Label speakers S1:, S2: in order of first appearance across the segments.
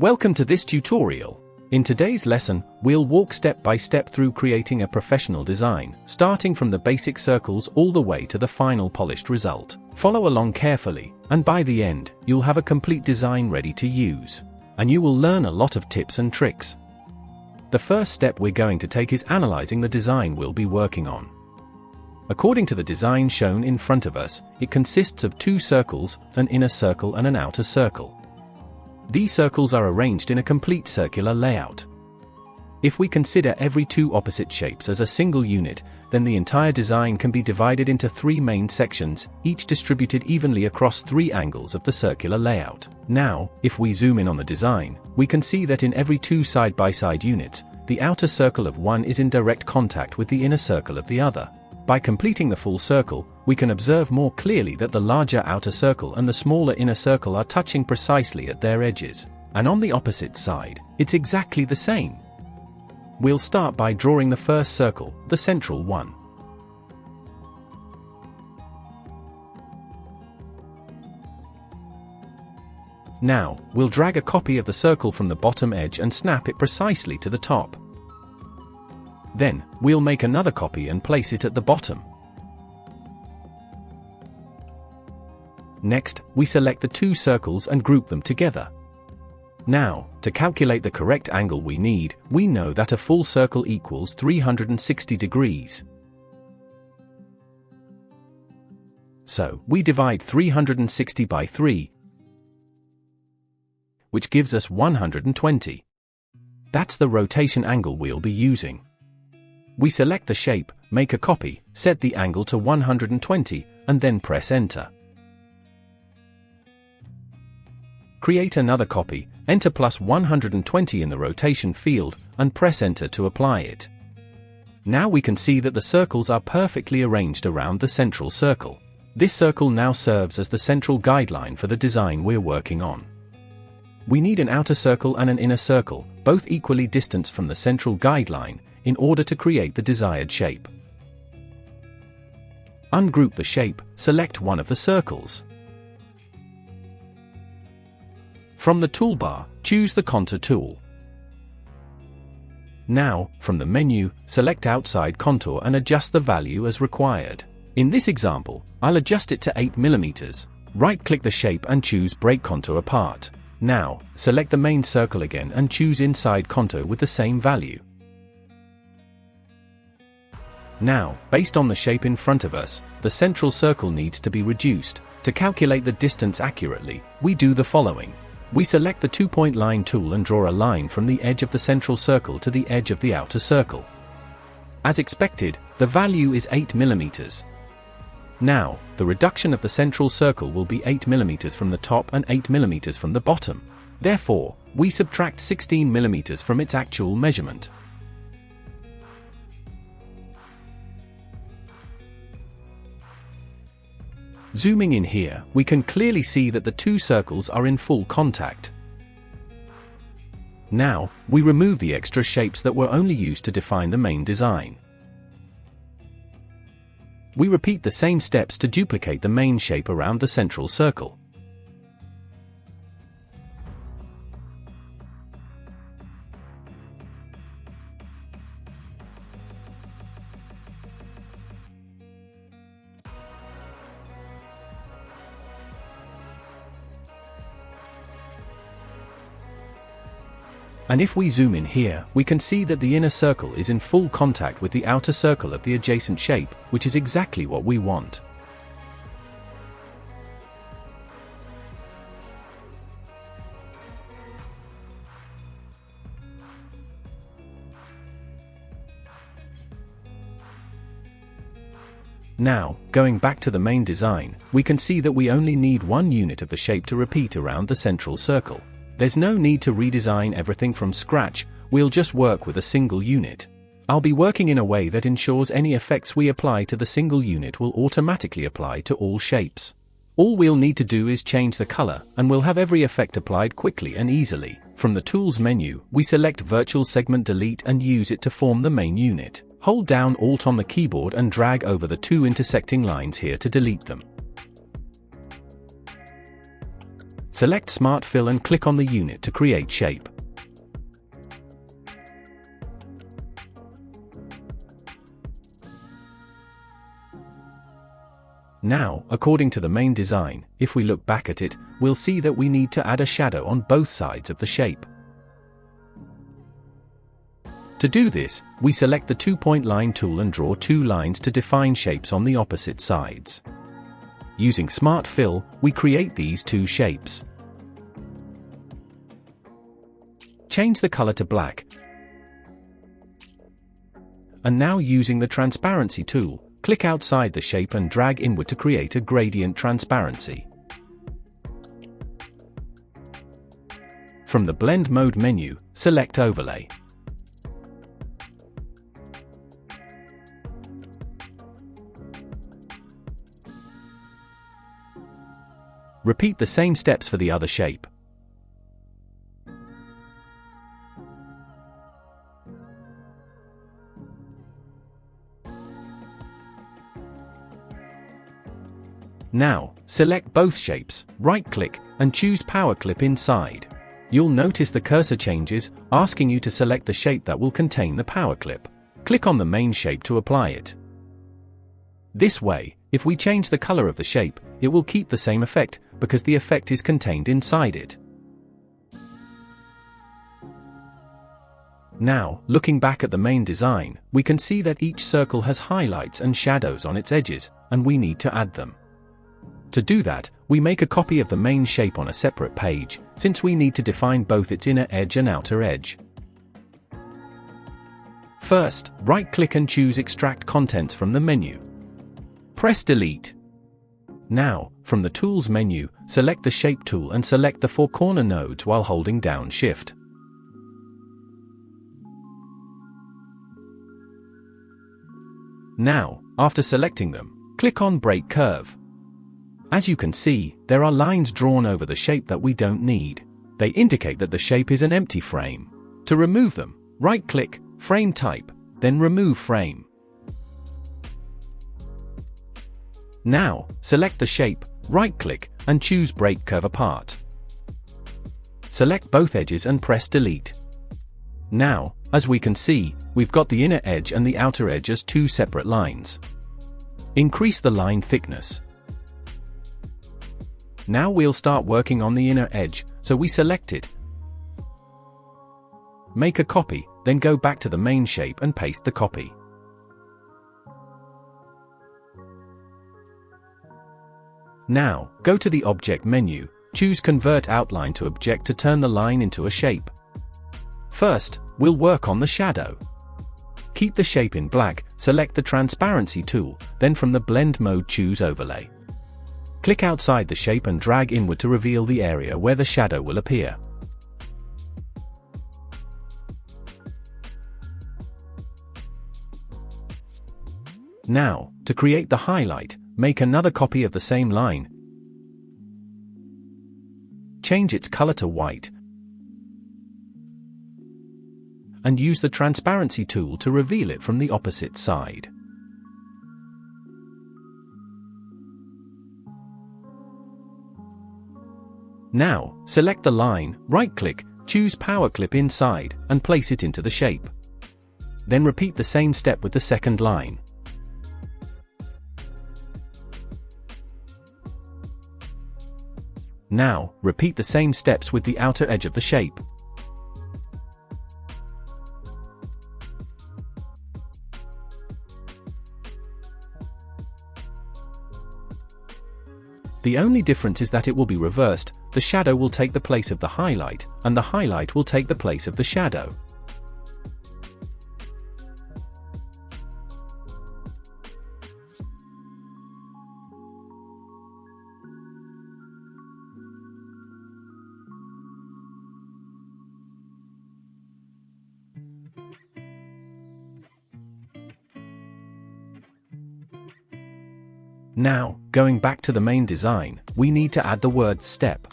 S1: Welcome to this tutorial. In today's lesson, we'll walk step by step through creating a professional design, starting from the basic circles all the way to the final polished result. Follow along carefully, and by the end, you'll have a complete design ready to use. And you will learn a lot of tips and tricks. The first step we're going to take is analyzing the design we'll be working on. According to the design shown in front of us, it consists of two circles, an inner circle and an outer circle. These circles are arranged in a complete circular layout. If we consider every two opposite shapes as a single unit, then the entire design can be divided into three main sections, each distributed evenly across three angles of the circular layout. Now, if we zoom in on the design, we can see that in every two side-by-side units, the outer circle of one is in direct contact with the inner circle of the other. By completing the full circle, we can observe more clearly that the larger outer circle and the smaller inner circle are touching precisely at their edges. And on the opposite side, it's exactly the same. We'll start by drawing the first circle, the central one. Now, we'll drag a copy of the circle from the bottom edge and snap it precisely to the top. Then, we'll make another copy and place it at the bottom. Next, we select the two circles and group them together. Now, to calculate the correct angle we need, we know that a full circle equals 360 degrees. So, we divide 360 by 3, which gives us 120. That's the rotation angle we'll be using. We select the shape, make a copy, set the angle to 120, and then press Enter. Create another copy, enter plus 120 in the rotation field, and press Enter to apply it. Now we can see that the circles are perfectly arranged around the central circle. This circle now serves as the central guideline for the design we're working on. We need an outer circle and an inner circle, both equally distanced from the central guideline, in order to create the desired shape. Ungroup the shape, select one of the circles. From the toolbar, choose the Contour tool. Now, from the menu, select Outside Contour and adjust the value as required. In this example, I'll adjust it to 8 mm. Right-click the shape and choose Break Contour Apart. Now, select the main circle again and choose Inside Contour with the same value. Now, based on the shape in front of us, the central circle needs to be reduced. To calculate the distance accurately, we do the following. We select the two-point line tool and draw a line from the edge of the central circle to the edge of the outer circle. As expected, the value is 8 mm. Now, the reduction of the central circle will be 8 mm from the top and 8 mm from the bottom. Therefore, we subtract 16 mm from its actual measurement. Zooming in here, we can clearly see that the two circles are in full contact. Now, we remove the extra shapes that were only used to define the main design. We repeat the same steps to duplicate the main shape around the central circle. And if we zoom in here, we can see that the inner circle is in full contact with the outer circle of the adjacent shape, which is exactly what we want. Now, going back to the main design, we can see that we only need one unit of the shape to repeat around the central circle. There's no need to redesign everything from scratch, we'll just work with a single unit. I'll be working in a way that ensures any effects we apply to the single unit will automatically apply to all shapes. All we'll need to do is change the color, and we'll have every effect applied quickly and easily. From the Tools menu, we select Virtual Segment Delete and use it to form the main unit. Hold down Alt on the keyboard and drag over the two intersecting lines here to delete them. Select Smart Fill and click on the unit to create shape. Now, according to the main design, if we look back at it, we'll see that we need to add a shadow on both sides of the shape. To do this, we select the 2-point line tool and draw 2 lines to define shapes on the opposite sides. Using Smart Fill, we create these 2 shapes. Change the color to black. And now, using the Transparency tool, click outside the shape and drag inward to create a gradient transparency. From the Blend Mode menu, select Overlay. Repeat the same steps for the other shape. Now, select both shapes, right-click, and choose Power Clip inside. You'll notice the cursor changes, asking you to select the shape that will contain the power clip. Click on the main shape to apply it. This way, if we change the color of the shape, it will keep the same effect, because the effect is contained inside it. Now, looking back at the main design, we can see that each circle has highlights and shadows on its edges, and we need to add them. To do that, we make a copy of the main shape on a separate page, since we need to define both its inner edge and outer edge. First, right-click and choose Extract Contents from the menu. Press Delete. Now, from the Tools menu, select the Shape tool and select the 4 corner nodes while holding down Shift. Now, after selecting them, click on Break Curve. As you can see, there are lines drawn over the shape that we don't need. They indicate that the shape is an empty frame. To remove them, right-click, Frame Type, then Remove Frame. Now, select the shape, right-click, and choose Break Curve Apart. Select both edges and press Delete. Now, as we can see, we've got the inner edge and the outer edge as 2 separate lines. Increase the line thickness. Now we'll start working on the inner edge, so we select it. Make a copy, then go back to the main shape and paste the copy. Now, go to the Object menu, choose Convert Outline to Object to turn the line into a shape. First, we'll work on the shadow. Keep the shape in black, select the Transparency tool, then from the Blend mode choose Overlay. Click outside the shape and drag inward to reveal the area where the shadow will appear. Now, to create the highlight, make another copy of the same line. Change its color to white. And use the Transparency tool to reveal it from the opposite side. Now, select the line, right-click, choose Power Clip inside, and place it into the shape. Then repeat the same step with the second line. Now, repeat the same steps with the outer edge of the shape. The only difference is that it will be reversed. The shadow will take the place of the highlight, and the highlight will take the place of the shadow. Now, going back to the main design, we need to add the word Step.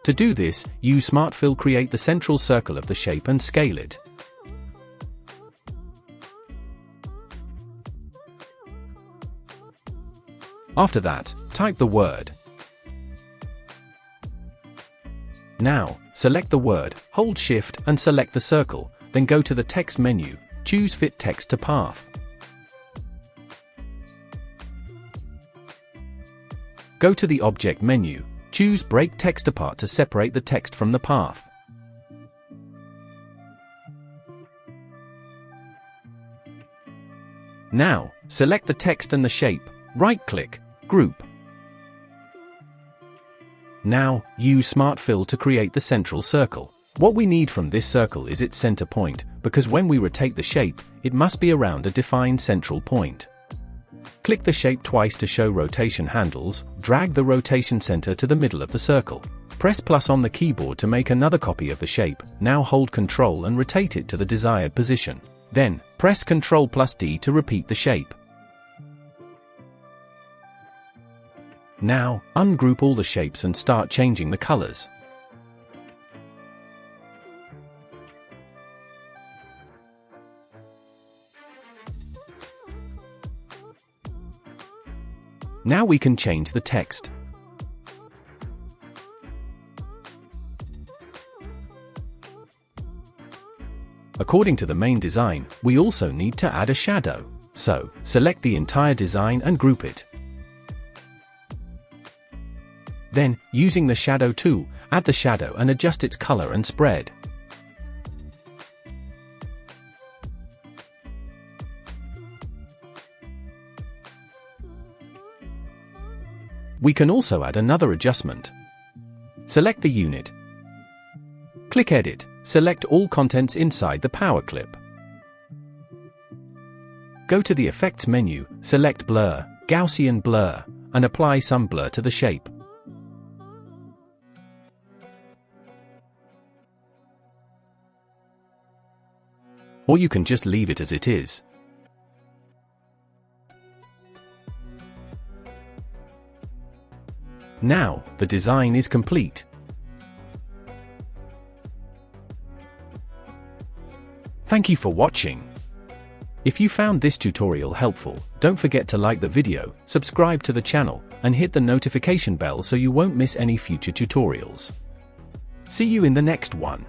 S1: To do this, use Smart Fill, create the central circle of the shape and scale it. After that, Type the word. Now, select the word, hold Shift and select the circle, then go to the text menu, choose Fit Text to Path. Go to the Object menu, choose Break Text Apart to separate the text from the path. Now, select the text and the shape, right-click, Group. Now, use Smart Fill to create the central circle. What we need from this circle is its center point, because when we rotate the shape, it must be around a defined central point. Click the shape twice to show rotation handles, drag the rotation center to the middle of the circle. Press plus on the keyboard to make another copy of the shape, now hold Ctrl and rotate it to the desired position. Then, press Ctrl plus D to repeat the shape. Now, ungroup all the shapes and start changing the colors. Now we can change the text. According to the main design, we also need to add a shadow. So, select the entire design and group it. Then, using the Shadow tool, add the shadow and adjust its color and spread. We can also add another adjustment. Select the unit. Click Edit, select all contents inside the power clip. Go to the Effects menu, select Blur, Gaussian Blur, and apply some blur to the shape. Or you can just leave it as it is. Now, the design is complete. Thank you for watching. If you found this tutorial helpful, don't forget to like the video, subscribe to the channel, and hit the notification bell so you won't miss any future tutorials. See you in the next one.